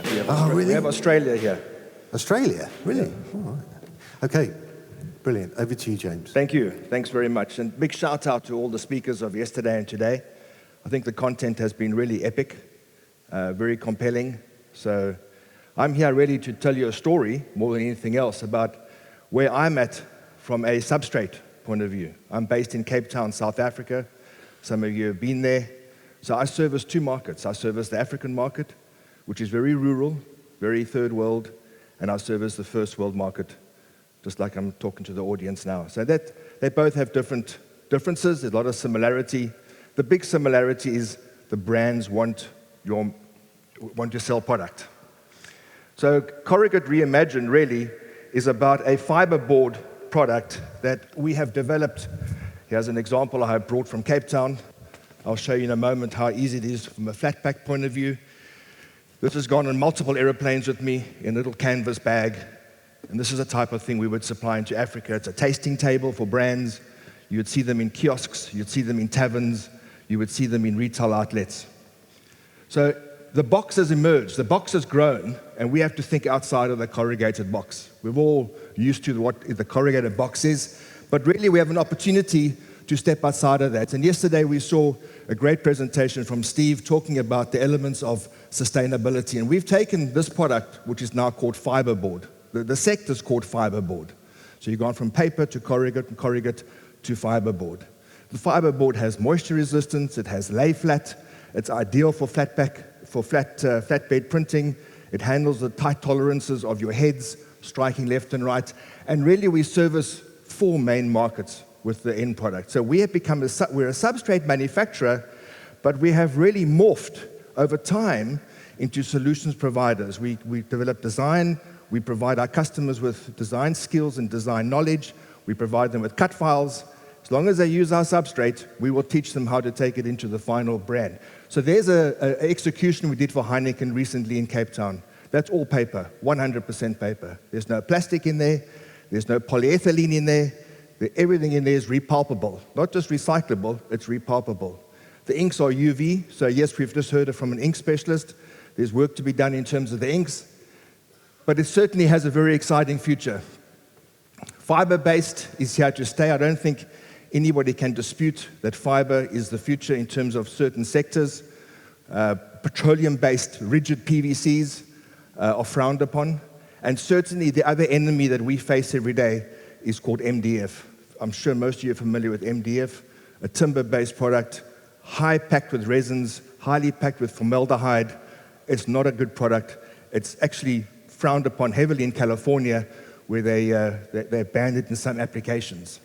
Canada. Really? We have Australia here. Australia? Really? Yeah. All right. Okay, brilliant. Over to you, James. Thank you. Thanks very much. And big shout out to all the speakers of yesterday and today. I think the content has been really epic, very compelling. So I'm here really to tell you a story, more than anything else, about where I'm at from a substrate point of view. I'm based in Cape Town, South Africa. Some of you have been there. So I service two markets. I service the African market, which is very rural, very third world, and I service the first world market, just like I'm talking to the audience now. So they both have differences. There's a lot of similarity. The big similarity is the brands want to sell product. So Corrugate Reimagined really is about a fiberboard product that we have developed. Here's an example I have brought from Cape Town. I'll show you in a moment how easy it is from a flat pack point of view. This has gone on multiple airplanes with me in a little canvas bag. And this is a type of thing we would supply into Africa. It's a tasting table for brands. You would see them in kiosks. You'd see them in taverns. You would see them in retail outlets. So the box has emerged. The box has grown, and we have to think outside of the corrugated box. We're all used to what the corrugated box is, but really we have an opportunity to step outside of that. And yesterday we saw a great presentation from Steve talking about the elements of sustainability. And we've taken this product, which is now called fiberboard. The sector is called fiberboard. So you've gone from paper to corrugate and corrugate to fiberboard. The fiberboard has moisture resistance. It has lay flat. It's ideal for flatbed printing. It handles the tight tolerances of your heads, striking left and right. And really we service four main markets with the end product. So we have become we're a substrate manufacturer, but we have really morphed over time into solutions providers. We develop design, we provide our customers with design skills and design knowledge, we provide them with cut files. As long as they use our substrate, we will teach them how to take it into the final brand. So there's an execution we did for Heineken recently in Cape Town. That's all paper, 100% paper. There's no plastic in there, there's no polyethylene in there. Everything in there is repulpable, not just recyclable, it's repulpable. The inks are UV, so yes, we've just heard it from an ink specialist. There's work to be done in terms of the inks, but it certainly has a very exciting future. Fiber-based is here to stay. I don't think anybody can dispute that fiber is the future in terms of certain sectors. Petroleum-based rigid PVCs are frowned upon, and certainly the other enemy that we face every day is called MDF. I'm sure most of you are familiar with MDF, a timber-based product, high packed with resins, highly packed with formaldehyde. It's not a good product. It's actually frowned upon heavily in California, where they banned it in some applications.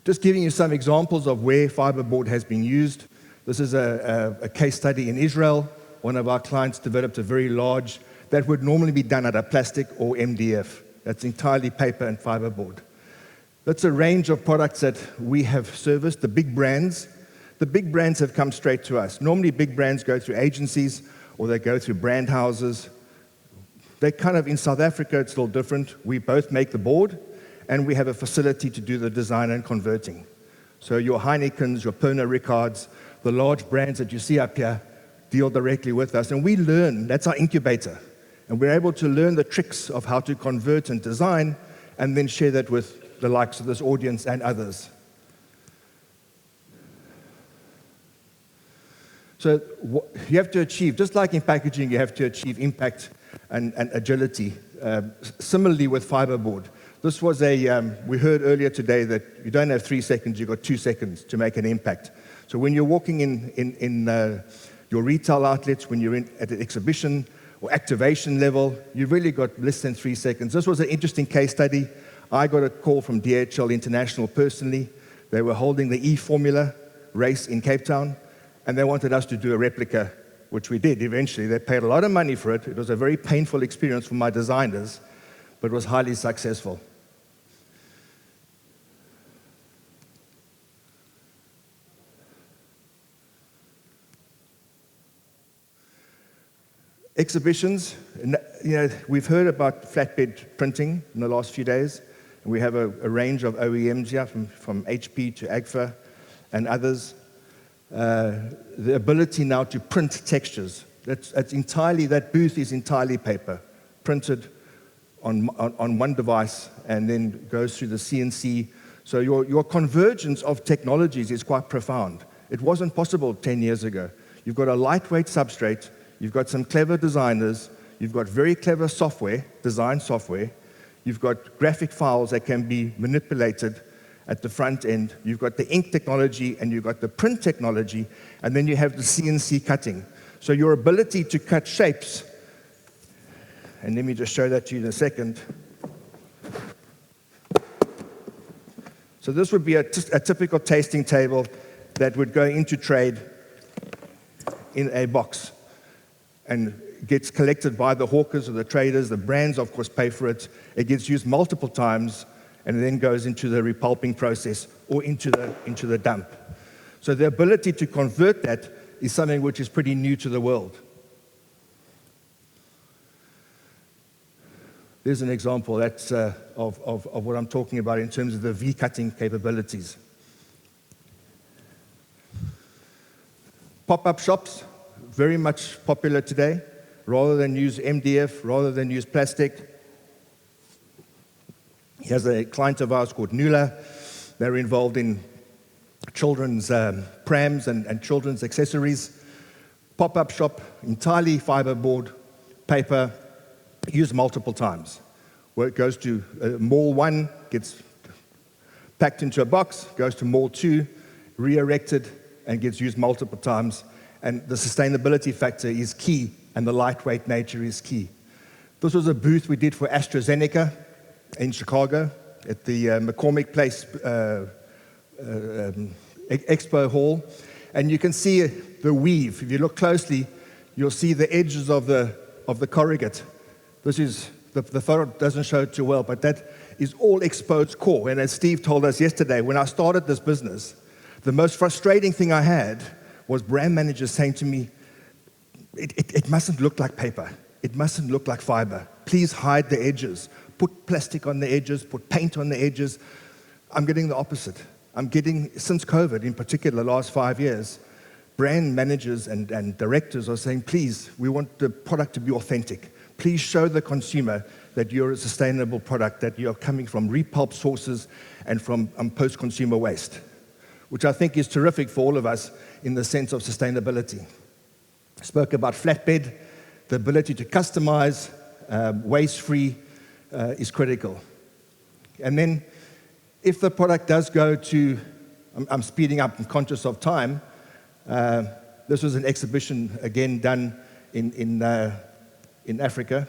Just giving you some examples of where fiberboard has been used. This is a case study in Israel. One of our clients developed a very large, that would normally be done out of plastic or MDF. That's entirely paper and fiberboard. That's a range of products that we have serviced, the big brands. The big brands have come straight to us. Normally big brands go through agencies or they go through brand houses. They kind of, in South Africa, it's a little different. We both make the board and we have a facility to do the design and converting. So your Heinekens, your Pernod Ricards, the large brands that you see up here deal directly with us. And we learn, that's our incubator. And we're able to learn the tricks of how to convert and design and then share that with the likes of this audience and others. So you have to achieve, just like in packaging, you have to achieve impact and agility. Similarly with fiberboard. This was we heard earlier today that you don't have 3 seconds, you've got 2 seconds to make an impact. So when you're walking in your retail outlets, when you're at an exhibition, or activation level, you've really got less than 3 seconds. This was an interesting case study. I got a call from DHL International personally. They were holding the E-Formula race in Cape Town, and they wanted us to do a replica, which we did eventually. They paid a lot of money for it. It was a very painful experience for my designers, but it was highly successful. Exhibitions, we've heard about flatbed printing in the last few days. We have a range of OEMs here, from HP to AGFA and others. The ability now to print textures. That booth is entirely paper, printed on one device and then goes through the CNC. So your convergence of technologies is quite profound. It wasn't possible 10 years ago. You've got a lightweight substrate, you've got some clever designers, you've got very clever software, design software, you've got graphic files that can be manipulated at the front end, you've got the ink technology, and you've got the print technology, and then you have the CNC cutting. So your ability to cut shapes, and let me just show that to you in a second. So this would be a typical tasting table that would go into trade in a box and gets collected by the hawkers or the traders. The brands, of course, pay for it. It gets used multiple times and then goes into the repulping process or into the dump. So the ability to convert that is something which is pretty new to the world. There's an example that's, of what I'm talking about in terms of the V-cutting capabilities. Pop-up shops, very much popular today. Rather than use MDF, rather than use plastic. Here's a client of ours called Nula. They're involved in children's prams and children's accessories. Pop-up shop, entirely fiberboard, paper, used multiple times. Where it goes to Mall 1, gets packed into a box, goes to Mall 2, re-erected, and gets used multiple times. And the sustainability factor is key, and the lightweight nature is key. This was a booth we did for AstraZeneca in Chicago at the McCormick Place Expo Hall. And you can see the weave. If you look closely, you'll see the edges of the corrugate. This is, the photo doesn't show it too well, but that is all exposed core. And as Steve told us yesterday, when I started this business, the most frustrating thing I had was brand managers saying to me, it mustn't look like paper. It mustn't look like fiber. Please hide the edges. Put plastic on the edges, put paint on the edges. I'm getting the opposite. I'm getting, since COVID in particular, the last 5 years, brand managers and directors are saying, please, we want the product to be authentic. Please show the consumer that you're a sustainable product, that you're coming from repulp sources and from post-consumer waste, which I think is terrific for all of us in the sense of sustainability. I spoke about flatbed. The ability to customize, waste-free is critical. And then if the product does go to, I'm speeding up, I'm conscious of time. This was an exhibition, again, done in Africa.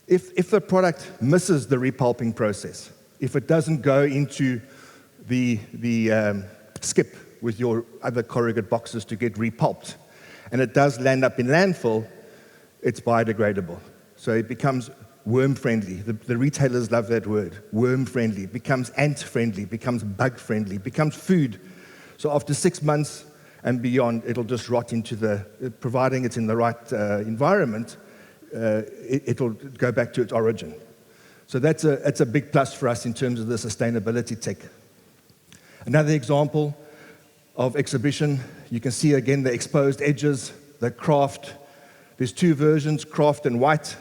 If the product misses the repulping process, if it doesn't go into the skip with your other corrugate boxes to get repulped, and it does land up in landfill, it's biodegradable. So it becomes worm-friendly. The retailers love that word, worm-friendly. It becomes ant-friendly, becomes bug-friendly, becomes food. So after 6 months and beyond, it'll just rot into providing it's in the right environment, it'll go back to its origin. So that's a big plus for us in terms of the sustainability tech. Another example of exhibition, you can see again the exposed edges, the craft. There's two versions, craft and white.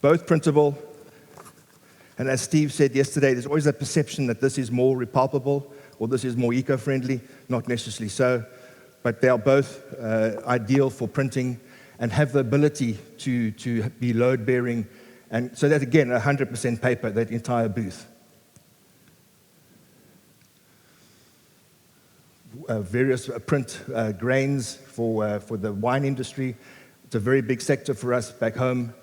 Both printable. And as Steve said yesterday, there's always a perception that this is more repulpable or this is more eco-friendly. Not necessarily so, but they are both ideal for printing and have the ability to be load-bearing. And so that, again, 100% paper, that entire booth. Various print grains for the wine industry. It's a very big sector for us back home.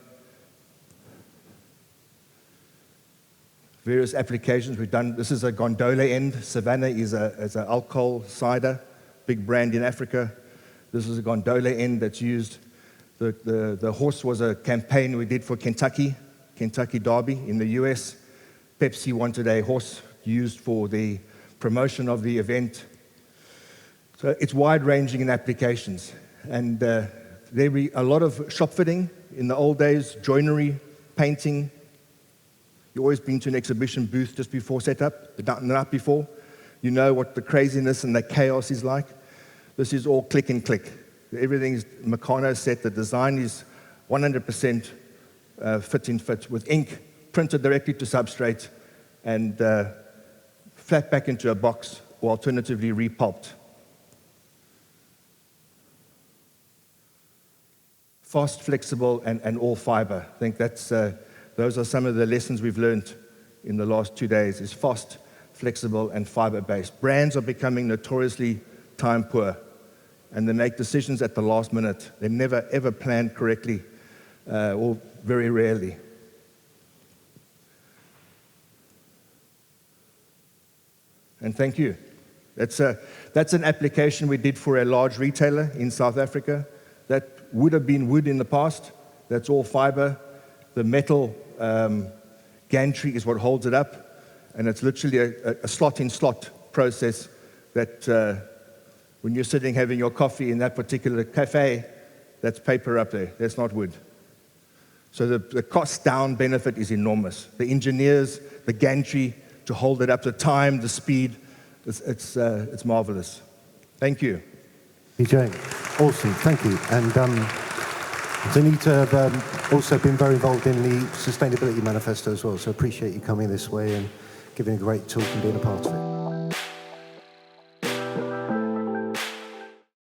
Various applications we've done. This is a gondola end. Savannah is an alcohol cider, big brand in Africa. This is a gondola end that's used. The horse was a campaign we did for Kentucky Derby in the US. Pepsi wanted a horse used for the promotion of the event. So it's wide-ranging in applications. And there be a lot of shop fitting in the old days, joinery, painting. You've always been to an exhibition booth just before setup, the night before. you know what the craziness and the chaos is like. This is all click and click. Everything is Meccano set. The design is 100% fit with ink printed directly to substrate and flat back into a box or alternatively repulped. Fast, flexible, and all fiber. I think those are some of the lessons we've learned in the last 2 days, is fast, flexible, and fiber-based. Brands are becoming notoriously time poor, and they make decisions at the last minute. They never, ever plan correctly, or very rarely. And thank you. That's an application we did for a large retailer in South Africa. That would have been wood in the past. That's all fiber. The metal gantry is what holds it up, and it's literally a slot-in-slot process that when you're sitting having your coffee in that particular cafe, that's paper up there. That's not wood. So the cost-down benefit is enormous. The engineers, the gantry to hold it up, the time, the speed, it's marvelous. Thank you. Hey, James. Awesome, thank you. And Xanita have also been very involved in the Sustainability Manifesto as well, so appreciate you coming this way and giving a great talk and being a part of it.